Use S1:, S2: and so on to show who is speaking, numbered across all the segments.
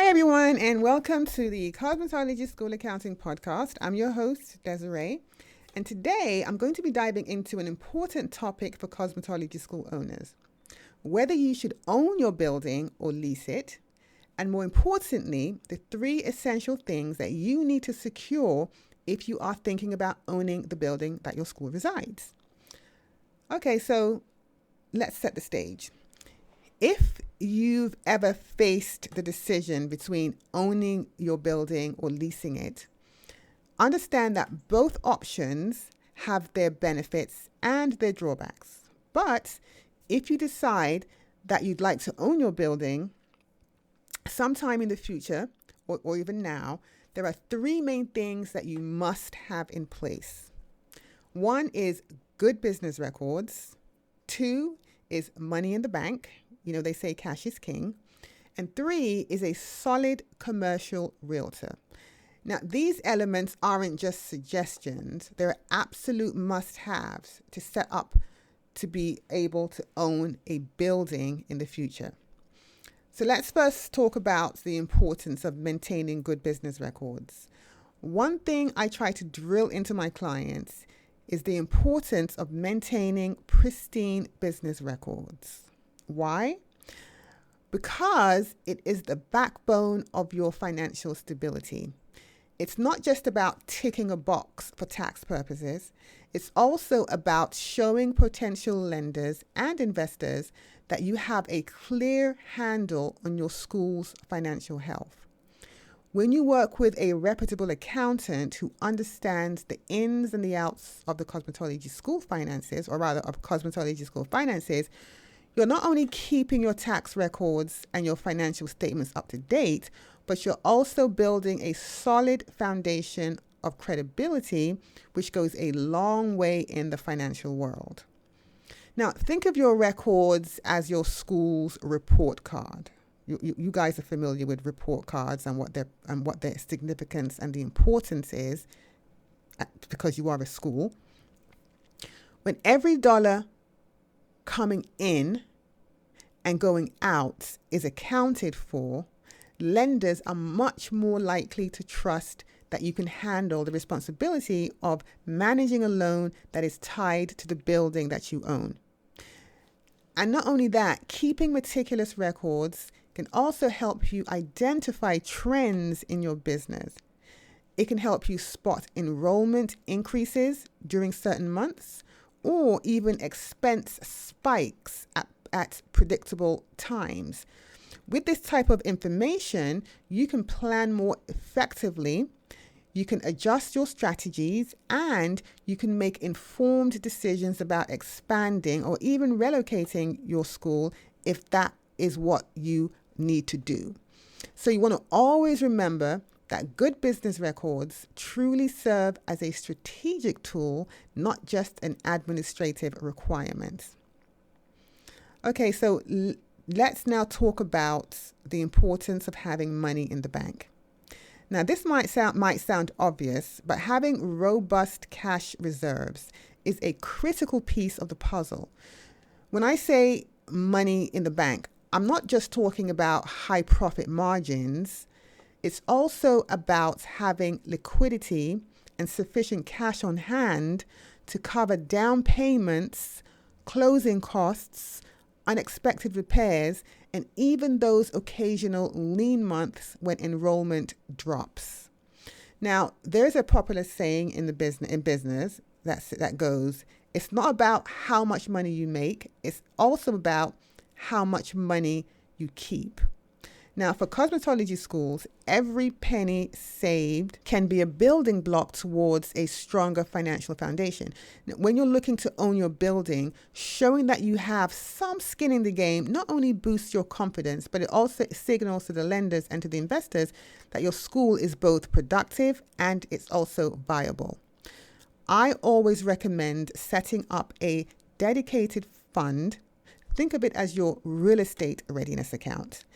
S1: Hi, everyone, and welcome to the Cosmetology School Accounting Podcast. I'm your host, Desarie, and today I'm going to be diving into an important topic for cosmetology school owners: whether you should own your building or lease it, and more importantly, the 3 essential things that you need to secure if you are thinking about owning the building that your school resides. Okay, so let's set the stage. If you've ever faced the decision between owning your building or leasing it, understand that both options have their benefits and their drawbacks. But if you decide that you'd like to own your building sometime in the future, or even now, there are 3 main things that you must have in place. 1 is good business records. 2 is money in the bank. You know, they say cash is king. And 3 is a solid commercial realtor. Now, these elements aren't just suggestions. They're absolute must-haves to set up to be able to own a building in the future. So let's first talk about the importance of maintaining good business records. One thing I try to drill into my clients is the importance of maintaining pristine business records. Why? Because it is the backbone of your financial stability. It's not just about ticking a box for tax purposes. It's also about showing potential lenders and investors that you have a clear handle on your school's financial health. When you work with a reputable accountant who understands the ins and the outs of the cosmetology school finances, or rather of cosmetology school finances, you're not only keeping your tax records and your financial statements up to date, but you're also building a solid foundation of credibility, which goes a long way in the financial world. Now, think of your records as your school's report card. You guys are familiar with report cards and what their significance and the importance is, because you are a school. When every dollar coming in and going out is accounted for, lenders are much more likely to trust that you can handle the responsibility of managing a loan that is tied to the building that you own. And not only that, keeping meticulous records can also help you identify trends in your business. It can help you spot enrollment increases during certain months, or even expense spikes at predictable times. With this type of information, you can plan more effectively, you can adjust your strategies, and you can make informed decisions about expanding or even relocating your school if that is what you need to do. So you want to always remember that good business records truly serve as a strategic tool, not just an administrative requirement. Okay, so let's now talk about the importance of having money in the bank. Now, this might sound obvious, but having robust cash reserves is a critical piece of the puzzle. When I say money in the bank, I'm not just talking about high profit margins. It's also about having liquidity and sufficient cash on hand to cover down payments, closing costs, unexpected repairs, and even those occasional lean months when enrollment drops. Now, there's a popular saying in business that goes, it's not about how much money you make, it's also about how much money you keep. Now, for cosmetology schools, every penny saved can be a building block towards a stronger financial foundation. Now, when you're looking to own your building, showing that you have some skin in the game not only boosts your confidence, but it also signals to the lenders and to the investors that your school is both productive and it's also viable. I always recommend setting up a dedicated fund. Think of it as your real estate readiness account.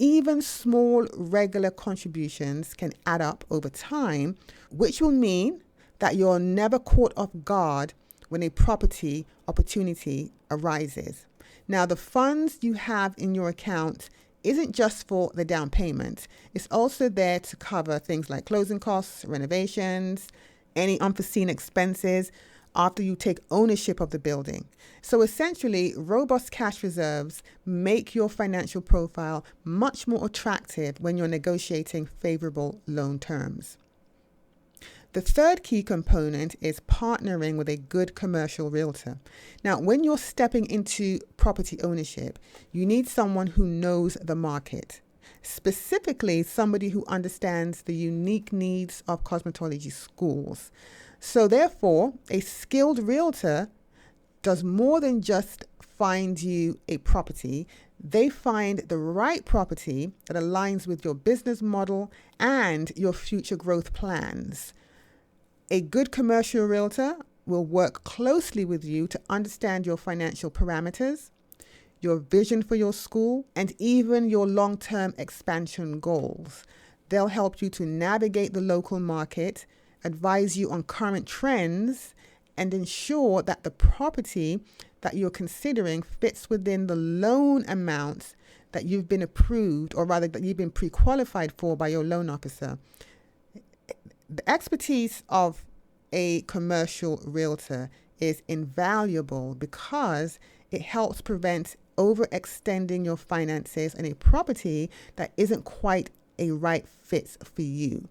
S1: Even small regular contributions can add up over time, which will mean that you're never caught off guard when a property opportunity arises. Now, the funds you have in your account isn't just for the down payment. It's also there to cover things like closing costs, renovations, any unforeseen expenses after you take ownership of the building. So essentially, robust cash reserves make your financial profile much more attractive when you're negotiating favorable loan terms. The third key component is partnering with a good commercial realtor. Now, when you're stepping into property ownership, you need someone who knows the market, specifically somebody who understands the unique needs of cosmetology schools. So therefore, a skilled realtor does more than just find you a property. They find the right property that aligns with your business model and your future growth plans. A good commercial realtor will work closely with you to understand your financial parameters, your vision for your school, and even your long-term expansion goals. They'll help you to navigate the local market, advise you on current trends, and ensure that the property that you're considering fits within the loan amounts that you've been approved, or rather that you've been pre-qualified for by your loan officer. The expertise of a commercial realtor is invaluable because it helps prevent overextending your finances in a property that isn't quite a right fit for you.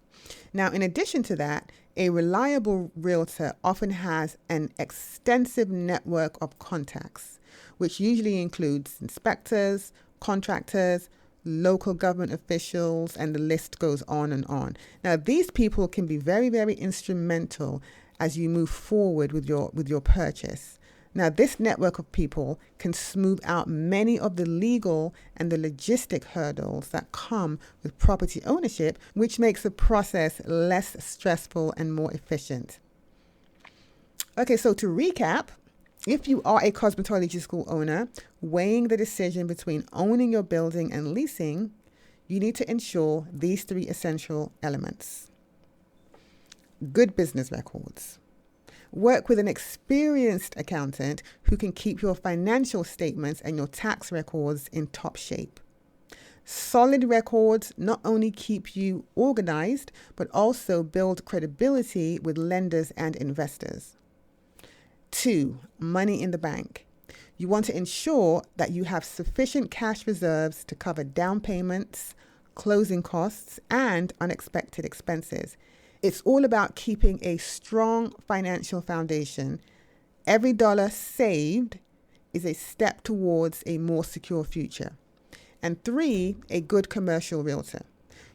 S1: Now, in addition to that, a reliable realtor often has an extensive network of contacts, which usually includes inspectors, contractors, local government officials, and the list goes on and on. Now, these people can be very, very instrumental as you move forward with your purchase. Now, this network of people can smooth out many of the legal and the logistic hurdles that come with property ownership, which makes the process less stressful and more efficient. Okay, so to recap, if you are a cosmetology school owner weighing the decision between owning your building and leasing, you need to ensure these three essential elements. Good business records. Work with an experienced accountant who can keep your financial statements and your tax records in top shape. Solid records not only keep you organized, but also build credibility with lenders and investors. 2, money in the bank. You want to ensure that you have sufficient cash reserves to cover down payments, closing costs, and unexpected expenses. It's all about keeping a strong financial foundation. Every dollar saved is a step towards a more secure future. And 3, a good commercial realtor.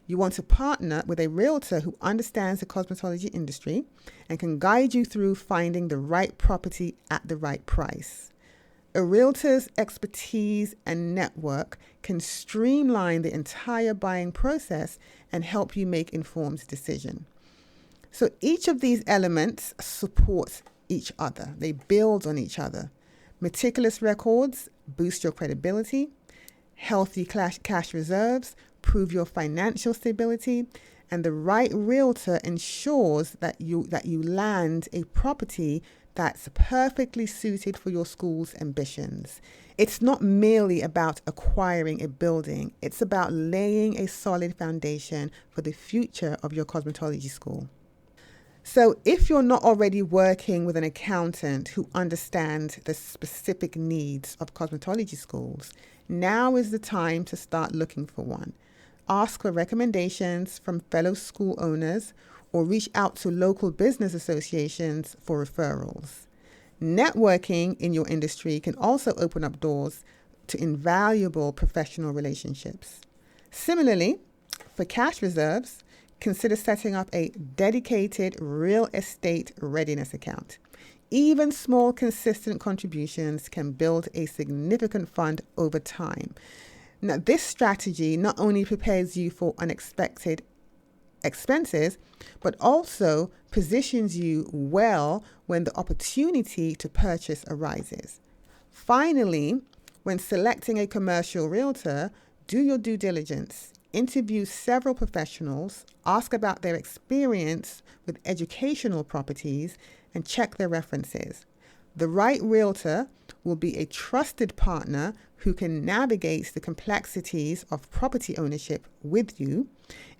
S1: You want to partner with a realtor who understands the cosmetology industry and can guide you through finding the right property at the right price. A realtor's expertise and network can streamline the entire buying process and help you make informed decisions. So each of these elements supports each other. They build on each other. Meticulous records boost your credibility. Healthy cash reserves prove your financial stability. And the right realtor ensures that you land a property that's perfectly suited for your school's ambitions. It's not merely about acquiring a building. It's about laying a solid foundation for the future of your cosmetology school. So if you're not already working with an accountant who understands the specific needs of cosmetology schools, now is the time to start looking for one. Ask for recommendations from fellow school owners or reach out to local business associations for referrals. Networking in your industry can also open up doors to invaluable professional relationships. Similarly, for cash reserves, consider setting up a dedicated real estate readiness account. Even small, consistent contributions can build a significant fund over time. Now, this strategy not only prepares you for unexpected expenses, but also positions you well when the opportunity to purchase arises. Finally, when selecting a commercial realtor, do your due diligence. Interview several professionals, ask about their experience with educational properties, and check their references. The right realtor will be a trusted partner who can navigate the complexities of property ownership with you,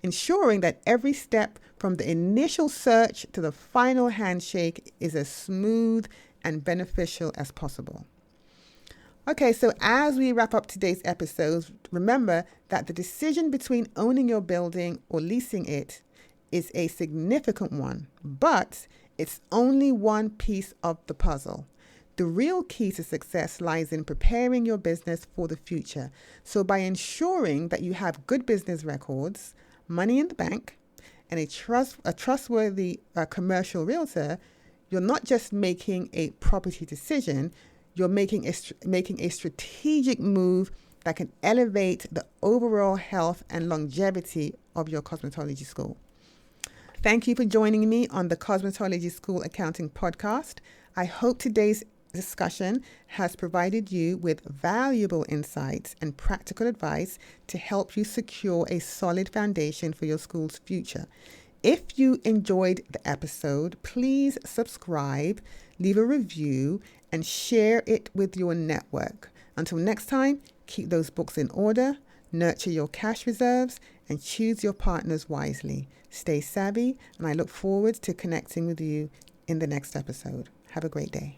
S1: ensuring that every step from the initial search to the final handshake is as smooth and beneficial as possible. Okay, so as we wrap up today's episode, remember that the decision between owning your building or leasing it is a significant one, but it's only one piece of the puzzle. The real key to success lies in preparing your business for the future. So by ensuring that you have good business records, money in the bank, and a trustworthy commercial realtor, you're not just making a property decision, you're making a strategic move that can elevate the overall health and longevity of your cosmetology school. Thank you for joining me on the Cosmetology School Accounting Podcast. I hope today's discussion has provided you with valuable insights and practical advice to help you secure a solid foundation for your school's future. If you enjoyed the episode, please subscribe, leave a review, and share it with your network. Until next time, keep those books in order, nurture your cash reserves, and choose your partners wisely. Stay savvy, and I look forward to connecting with you in the next episode. Have a great day.